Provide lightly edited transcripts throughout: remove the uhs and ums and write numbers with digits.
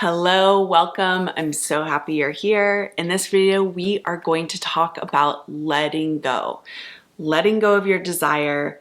Hello, welcome. I'm so happy you're here. In this video, we are going to talk about letting go. Letting go of your desire.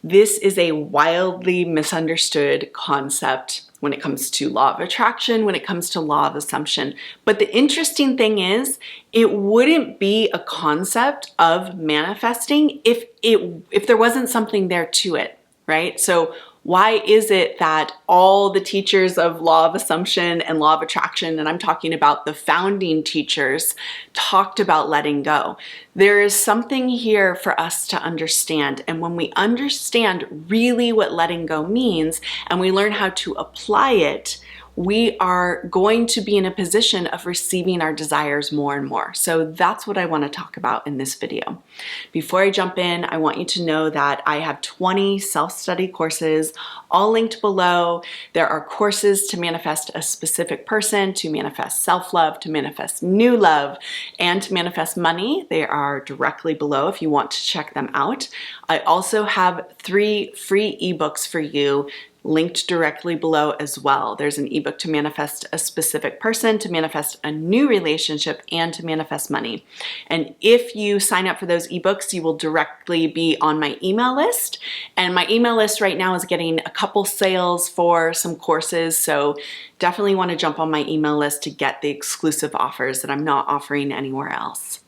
This is a wildly misunderstood concept when it comes to law of attraction, when it comes to law of assumption. But the interesting thing is, it wouldn't be a concept of manifesting if there wasn't something there to it, right? So why is it that all the teachers of law of assumption and law of attraction, and I'm talking about the founding teachers, talked about letting go? There is something here for us to understand. And when we understand really what letting go means and we learn how to apply it, we are going to be in a position of receiving our desires more and more. So that's what I want to talk about in this video. Before I jump in, I want you to know that I have 20 self-study courses, all linked below. There are courses to manifest a specific person, to manifest self-love, to manifest new love, and to manifest money. They are directly below if you want to check them out. I also have 3 free ebooks for you linked directly below as well. There's an ebook to manifest a specific person, to manifest a new relationship, and to manifest money. And if you sign up for those ebooks, you will directly be on my email list. And my email list right now is getting a couple sales for some courses. So definitely want to jump on my email list to get the exclusive offers that I'm not offering anywhere else.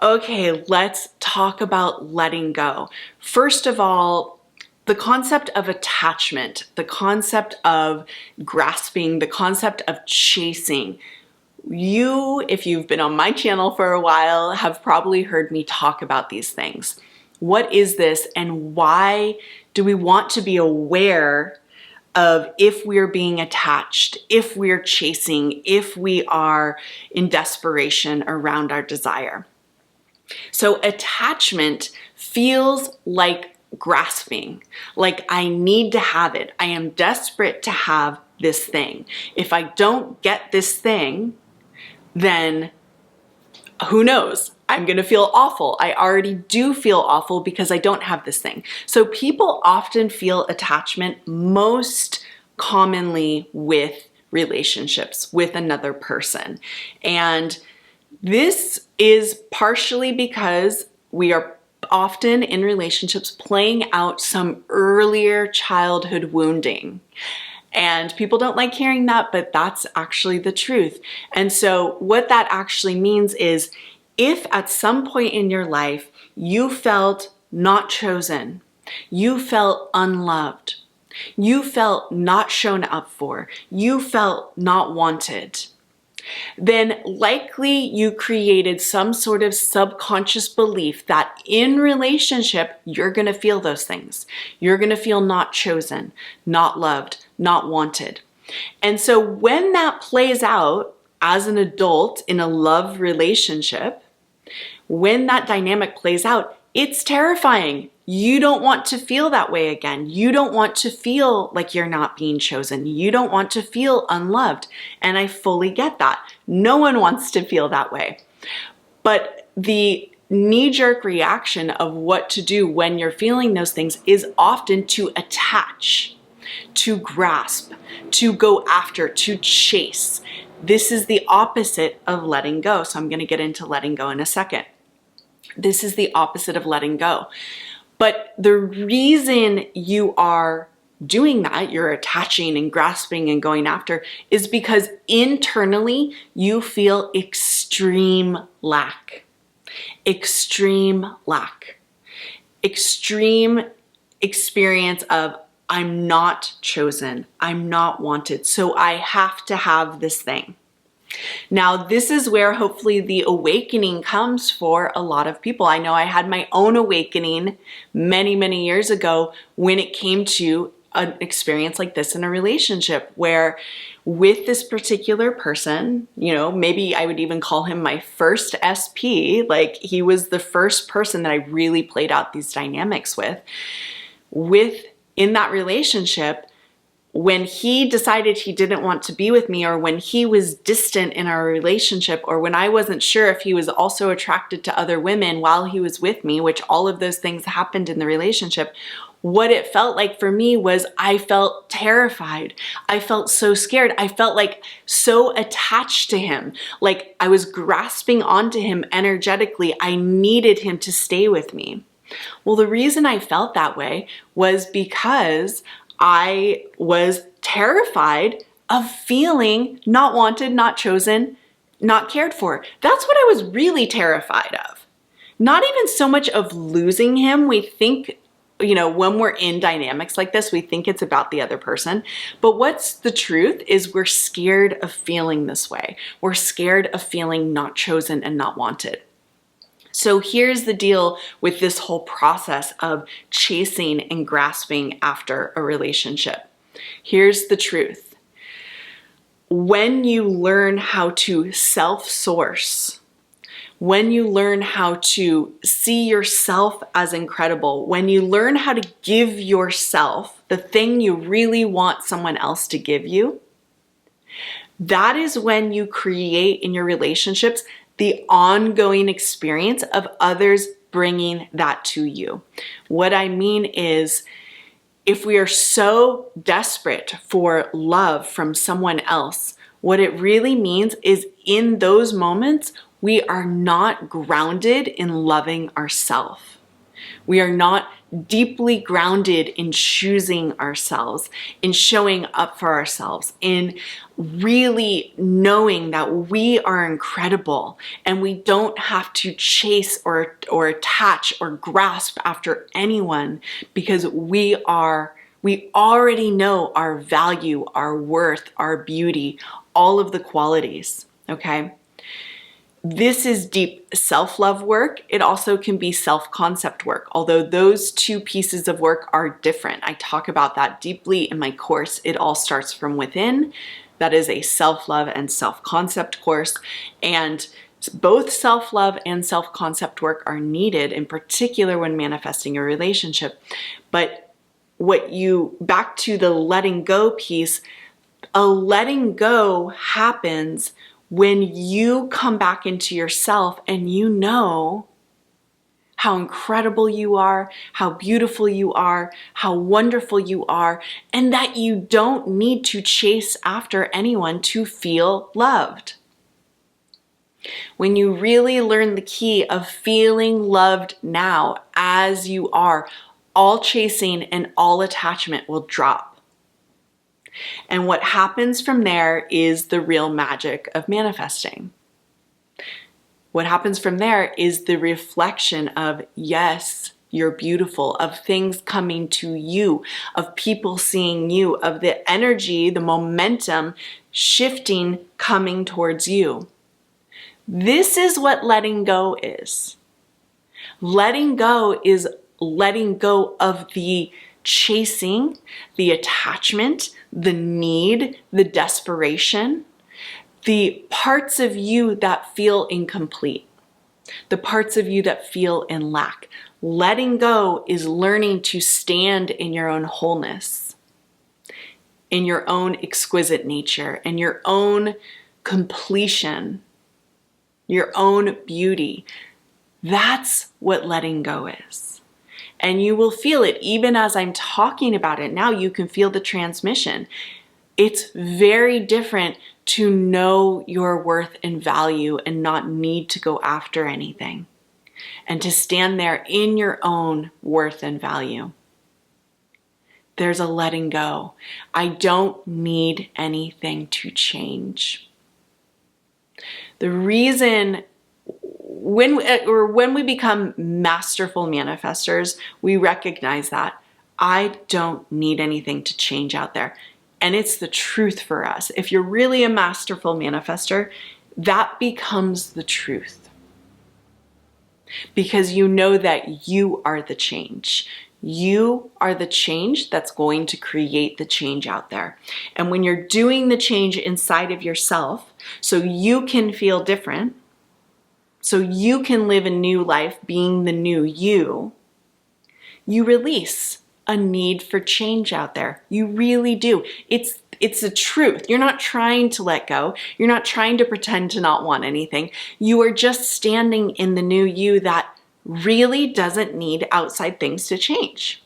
Okay, let's talk about letting go. First of all, the concept of attachment, the concept of grasping, the concept of chasing. You, if you've been on my channel for a while, have probably heard me talk about these things. What is this, and why do we want to be aware of if we're being attached, if we're chasing, if we are in desperation around our desire? So attachment feels like grasping, like I need to have it. I am desperate to have this thing. If I don't get this thing, then who knows? I'm going to feel awful. I already do feel awful because I don't have this thing. So people often feel attachment most commonly with relationships, with another person. And this is partially because we are often in relationships playing out some earlier childhood wounding. And people don't like hearing that, but that's actually the truth. And so what that actually means is, if at some point in your life you felt not chosen, you felt unloved, you felt not shown up for, you felt not wanted, then likely you created some sort of subconscious belief that in relationship, you're going to feel those things. You're going to feel not chosen, not loved, not wanted. And so when that plays out as an adult in a love relationship, when that dynamic plays out, it's terrifying. You don't want to feel that way again. You don't want to feel like you're not being chosen. You don't want to feel unloved. And I fully get that. No one wants to feel that way. But the knee-jerk reaction of what to do when you're feeling those things is often to attach, to grasp, to go after, to chase. This is the opposite of letting go. So I'm going to get into letting go in a second. This is the opposite of letting go. But the reason you are doing that, you're attaching and grasping and going after, is because internally you feel extreme lack. Extreme lack. Extreme experience of, I'm not chosen, I'm not wanted, so I have to have this thing. Now, this is where hopefully the awakening comes for a lot of people. I know I had my own awakening many, many years ago when it came to an experience like this in a relationship, where with this particular person, you know, maybe I would even call him my first SP, like he was the first person that I really played out these dynamics with. In that relationship, when he decided he didn't want to be with me, or when he was distant in our relationship, or when I wasn't sure if he was also attracted to other women while he was with me, which all of those things happened in the relationship, What it felt like for me was I felt terrified. I felt so scared. I felt like so attached to him. Like I was grasping onto him energetically. I needed him to stay with me. Well, the reason I felt that way was because I was terrified of feeling not wanted, not chosen, not cared for. That's what I was really terrified of. Not even so much of losing him. We think, when we're in dynamics like this, we think it's about the other person. But what's the truth is we're scared of feeling this way. We're scared of feeling not chosen and not wanted. So here's the deal with this whole process of chasing and grasping after a relationship. Here's the truth. When you learn how to self-source, when you learn how to see yourself as incredible, when you learn how to give yourself the thing you really want someone else to give you, that is when you create in your relationships the ongoing experience of others bringing that to you. What I mean is, if we are so desperate for love from someone else, what it really means is in those moments, we are not grounded in loving ourselves. We are not deeply grounded in choosing ourselves, in showing up for ourselves, in really knowing that we are incredible and we don't have to chase or attach or grasp after anyone because we already know our value, our worth, our beauty, all of the qualities, okay? This is deep self-love work. It also can be self-concept work, although those two pieces of work are different. I talk about that deeply in my course. It all starts from within. That is a self-love and self-concept course. And both self-love and self-concept work are needed, in particular when manifesting a relationship. But back to the letting go piece, a letting go happens when you come back into yourself and you know how incredible you are, how beautiful you are, how wonderful you are, and that you don't need to chase after anyone to feel loved. When you really learn the key of feeling loved now as you are, all chasing and all attachment will drop. And what happens from there is the real magic of manifesting. What happens from there is the reflection of, yes, you're beautiful, of things coming to you, of people seeing you, of the energy, the momentum shifting, coming towards you. This is what letting go is. Letting go is letting go of the chasing, the attachment, the need, the desperation, the parts of you that feel incomplete, the parts of you that feel in lack. Letting go is learning to stand in your own wholeness, in your own exquisite nature, in your own completion, your own beauty. That's what letting go is. And you will feel it even as I'm talking about it now. You can feel the transmission. It's very different to know your worth and value and not need to go after anything, and to stand there in your own worth and value. There's a letting go. I don't need anything to change. The reason when we become masterful manifestors, we recognize that I don't need anything to change out there. And it's the truth for us. If you're really a masterful manifestor, that becomes the truth. Because you know that you are the change. You are the change that's going to create the change out there. And when you're doing the change inside of yourself, so you can feel different, so you can live a new life being the new you, you release a need for change out there. You really do. It's the truth. You're not trying to let go. You're not trying to pretend to not want anything. You are just standing in the new you that really doesn't need outside things to change.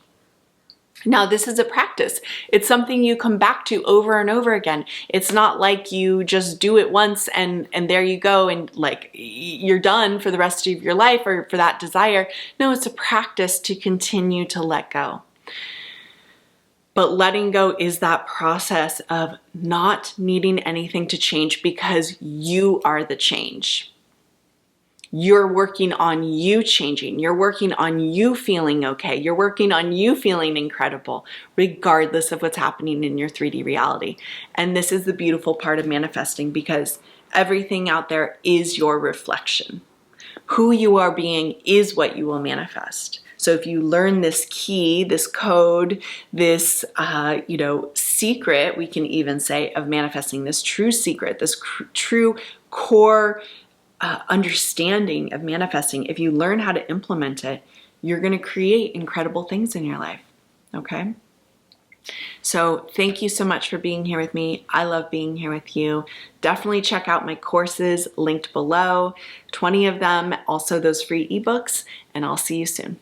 Now, this is a practice. It's something you come back to over and over again. It's not like you just do it once and there you go and like you're done for the rest of your life or for that desire. No, it's a practice to continue to let go. But letting go is that process of not needing anything to change because you are the change. You're working on you changing. You're working on you feeling okay. You're working on you feeling incredible, regardless of what's happening in your 3D reality. And this is the beautiful part of manifesting, because everything out there is your reflection. Who you are being is what you will manifest. So if you learn this key, this code, this, secret, we can even say, of manifesting, this true secret, this true core understanding of manifesting, if you learn how to implement it, you're going to create incredible things in your life. Okay? So thank you so much for being here with me. I love being here with you. Definitely check out my courses linked below, 20 of them, also those free ebooks, and I'll see you soon.